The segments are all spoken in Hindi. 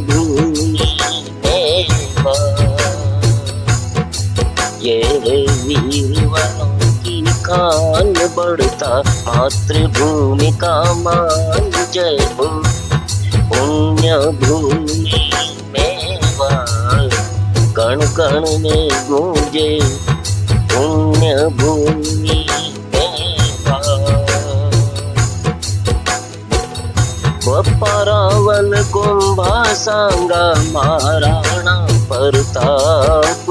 भूमि मेवा, ये वीरवरों की खान बढ़ता मातृभूमि का मान। जय हो पुण्य भूमि मेवा, कण कण में गूंजे पुण्य भूमि मेवा। बप्पा रावल कुंभा सांगा महाराणा प्रताप,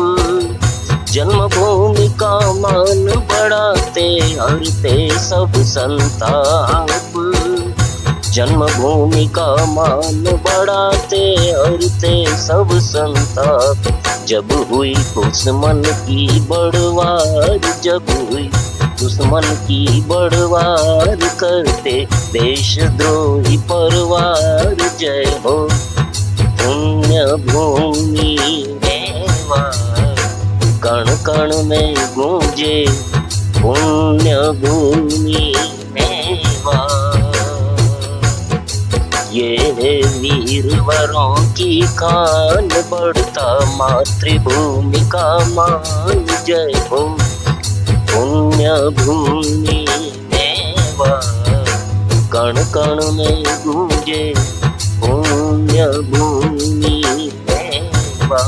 जन्मभूमि का मान बढ़ाते हरते सब संताप। जन्मभूमि का मान बढ़ाते हरते सब संताप। जब हुई दुश्मन की बढ़वार, जब हुई दुश्मन की बढ़वार, करते देशद्रोही परवार। जय हो पुण्य भूमि मेवा, कण कण में गूंजे पुण्य भूमि मेवा। ये वीरवरों की खान बढ़ता मातृभूमि का मान। जय हो पुण्य भूमि मेवा, कण कण में गूंजे पुण्य भूमि मेवा।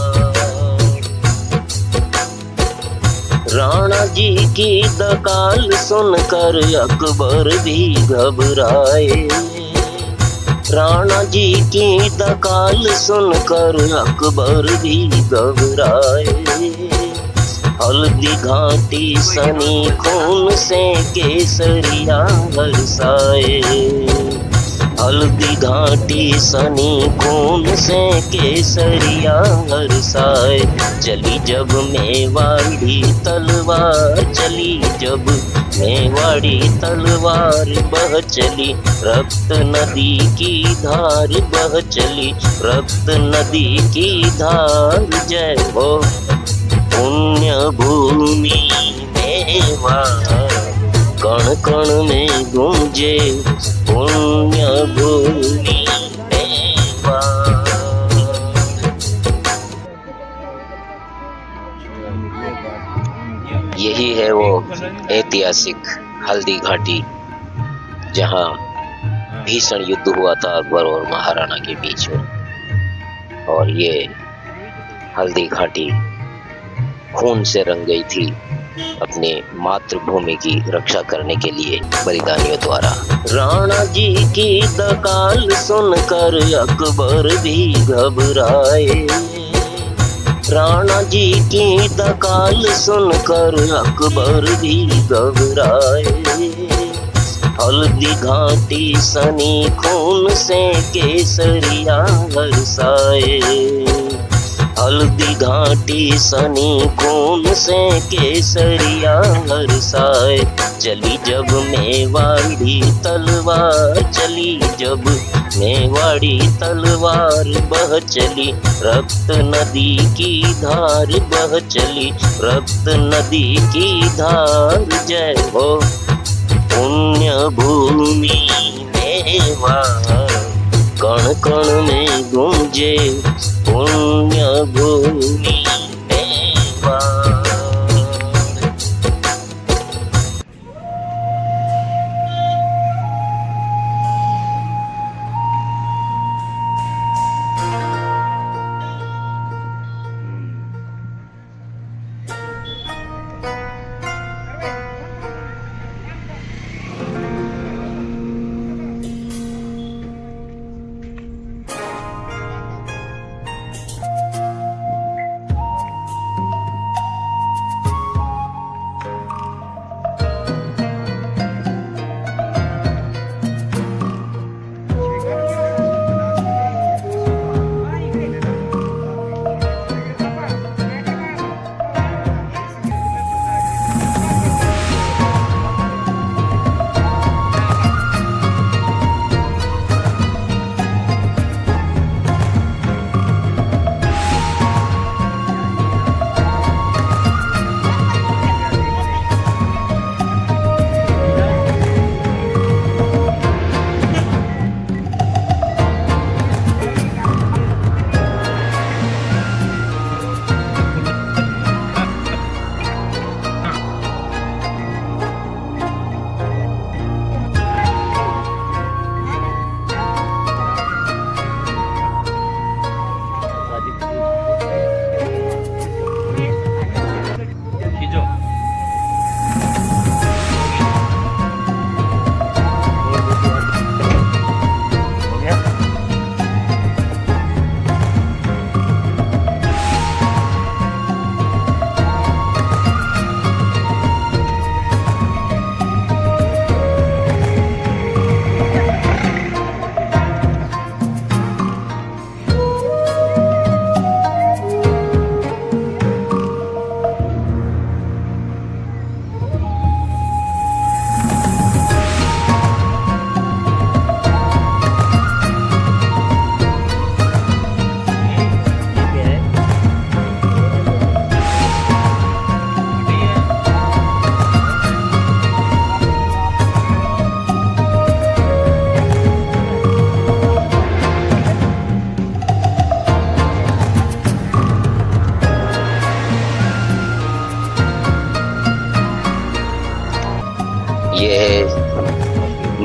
राणा जी की दकाल सुनकर अकबर भी घबराए। राणा जी की दकाल सुनकर अकबर भी घबराए। हल्दी घाटी सनी खून से केसरिया बरसाए। हल्दी घाटी सनी खून से केसरिया बरसाए। चली जब मेवाड़ी तलवार, चली जब मेवाड़ी तलवार, बह चली रक्त नदी की धार, बह चली रक्त नदी की धार। जय हो पुण्य भूमि मेवा, कण कण में गूंजे पुण्य भूमि मेवा। यही है वो ऐतिहासिक हल्दी घाटी, जहां भीषण युद्ध हुआ था अकबर और महाराणा के बीच में। और ये हल्दी घाटी खून से रंग गई थी अपने मातृभूमि की रक्षा करने के लिए बलिदानियों द्वारा। राणा जी की दकाल सुनकर अकबर भी घबराए। राणा जी की दकाल सुनकर अकबर भी घबराए। हल्दी घाटी सनी खून से केसरिया बरसाए। हल्दी घाटी सनी खून से केसरिया बरसाए। चली जब मेवाड़ी तलवार, चली जब मेवाड़ी तलवार, बह चली रक्त नदी की धार, बह चली रक्त नदी की धार। जय हो पुण्य भूमि मेवा, कण कण में गूंजे पुण्य भूमि मेवा।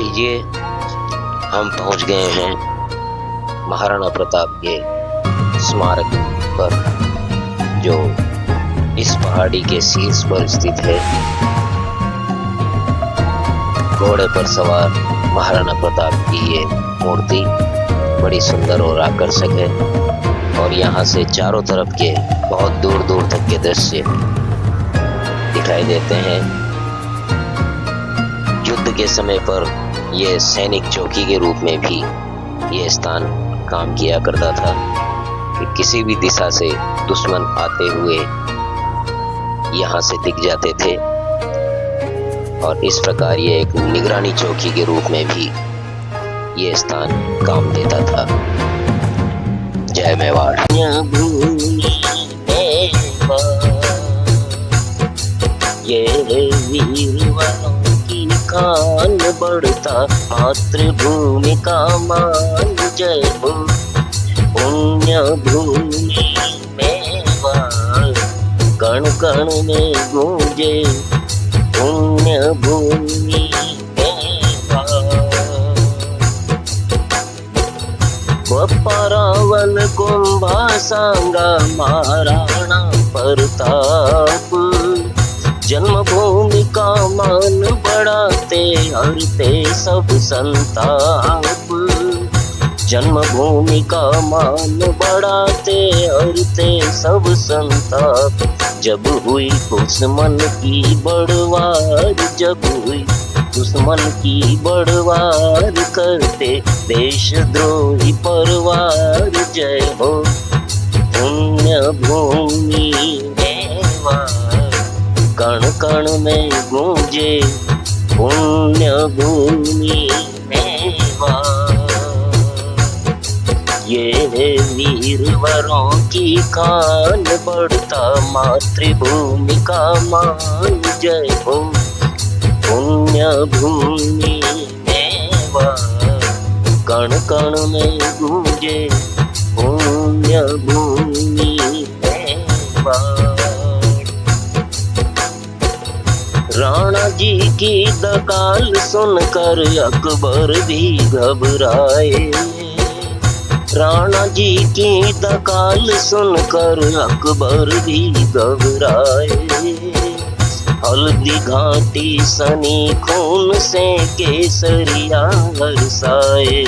लीजिए, हम पहुंच गए हैं महाराणा प्रताप के स्मारक पर, जो इस पहाड़ी के शीर्ष पर स्थित है। घोड़े पर सवार महाराणा प्रताप की ये मूर्ति बड़ी सुंदर और आकर्षक है, और यहाँ से चारों तरफ के बहुत दूर दूर तक के दृश्य दिखाई देते हैं। युद्ध के समय पर यह सैनिक चौकी के रूप में भी ये स्थान काम किया करता था कि किसी भी दिशा से दुश्मन आते हुए यहाँ से दिख जाते थे, और इस प्रकार ये एक निगरानी चौकी के रूप में भी ये स्थान काम देता था। जय मेवाड़। ये वीरवरों की खान बढ़ता, मातृभूमि का मान जय हो। पुण्य भूमि मेवाड़, कण कण में गूंजे पुण्य भूमि मेवाड़। बप्पारावल कुंभा सांगा महाराणा प्रताप, जन्मभूमि का मान बढ़ाते हरते सब संताप। जन्मभूमि का मान बढ़ाते हरते सब संताप। जब हुई दुश्मन की बढ़वार, जब हुई दुश्मन की बढ़वार, करते देशद्रोही परवार जय हो। पुण्य भूमि मेवाड़, कण कण में गूंजे पुण्य भूमि मेवाड़। ये वीरवरों की खान बढ़ता, मातृभूमि का मान जय हो। पुण्य भूमि मेवाड़, कण कण में गूंजे पुण्य भूमि मेवाड़। राणा जी की दकाल सुनकर अकबर भी घबराए। राणा जी की दकाल सुनकर अकबर भी घबराए। हल्दी घाटी सनी खून से केसरिया बरसाए।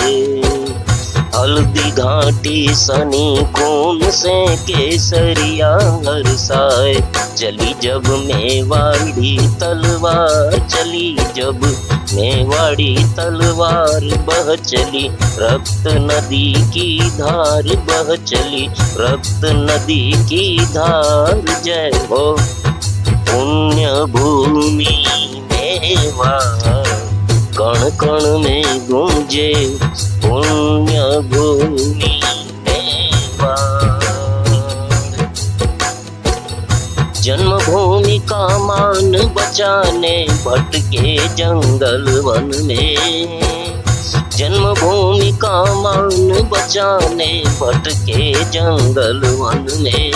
हल्दी घाटी सनी खून से केसरिया बरसाए। चली जब मेवाड़ी तलवार, चली जब मेवाड़ी तलवार, बह चली रक्त नदी की धार, बह चली रक्त नदी की धार जय हो। पुण्य भूमि मेवाड़, कण कण में गूंजे पुण्य भूमि मेवाड़। जन्मभूमि का मान बचाने भटके जंगल वन में। जन्मभूमि का मान बचाने भटके जंगल वन में।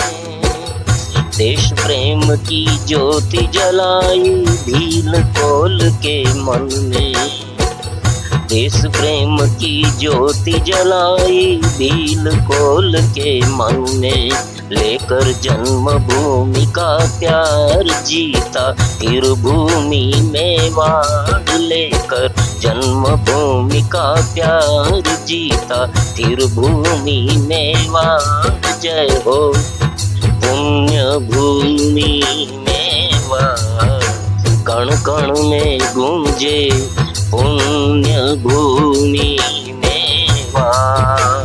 देश प्रेम की ज्योति जलाई भील कोल के मन में। देश प्रेम की ज्योति जलाई भील कोल के मन में। लेकर जन्मभूमि का प्यार जीता फिर भूमि मेवाड़। लेकर जन्मभूमि का प्यार जीता फिर भूमि मेवाड़ जय हो। पुण्य भूमि मेवाड़, कण कण में गूंजे पुण्य भूमि मेवाड़।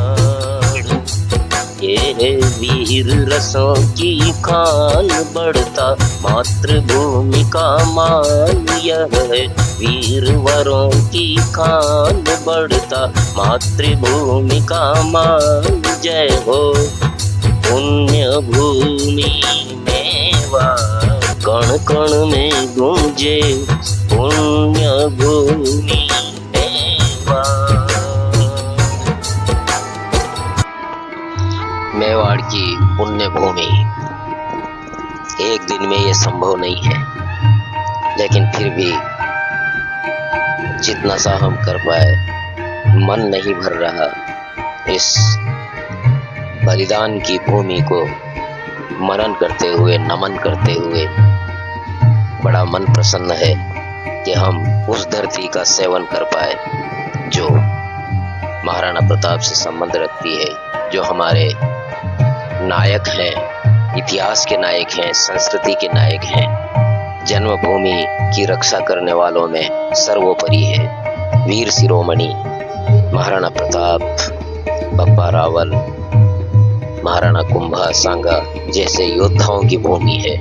ये वीर रसों की खान बढ़ता, मातृभूमि का मान यह है। वीरवरों की खान बढ़ता, मातृभूमि का मान जय हो। पुण्य भूमि मेवाड़, कण कण में गूंजे पुण्य भूमि मेवाड़। मेवाड़ की पुण्य भूमि, एक दिन में ये संभव नहीं है, लेकिन फिर भी जितना सा हम कर पाए, मन नहीं भर रहा। इस बलिदान की भूमि को मनन करते हुए, नमन करते हुए बड़ा मन प्रसन्न है कि हम उस धरती का सेवन कर पाए जो महाराणा प्रताप से संबंध रखती है, जो हमारे नायक हैं, इतिहास के नायक हैं, संस्कृति के नायक हैं, जन्मभूमि की रक्षा करने वालों में सर्वोपरि है। वीर शिरोमणि महाराणा प्रताप, बप्पा रावल, महाराणा कुंभा सांगा जैसे योद्धाओं की भूमि है।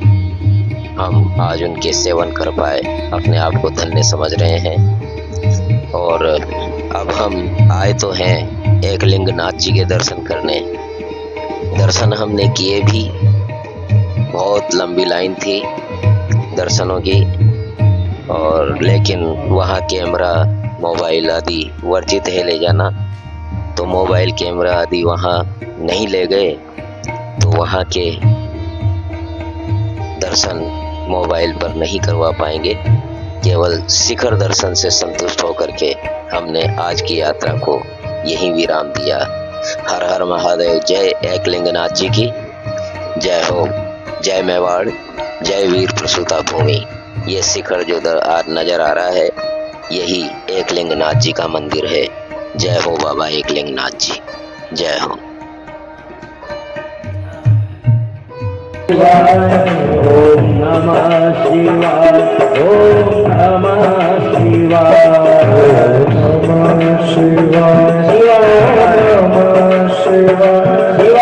हम आज उनके सेवन कर पाए अपने आप को धन्य समझ रहे हैं। और अब हम आए तो हैं एकलिंगनाथ जी के दर्शन करने। दर्शन हमने किए भी, बहुत लंबी लाइन थी दर्शनों की, और लेकिन वहाँ कैमरा, मोबाइल आदि वर्जित है ले जाना, तो मोबाइल कैमरा आदि वहाँ नहीं ले गए, तो वहाँ के दर्शन मोबाइल पर नहीं करवा पाएंगे। केवल शिखर दर्शन से संतुष्ट होकर के हमने आज की यात्रा को यहीं विराम दिया। हर हर महादेव। जय एकलिंगनाथ जी की जय हो। जय मेवाड़, जय वीर प्रसूता भूमि। ये शिखर जो नजर आ रहा है, यही एकलिंगनाथ जी का मंदिर है। जय हो बाबा एकलिंगनाथ जी, जय हो। ओम नमः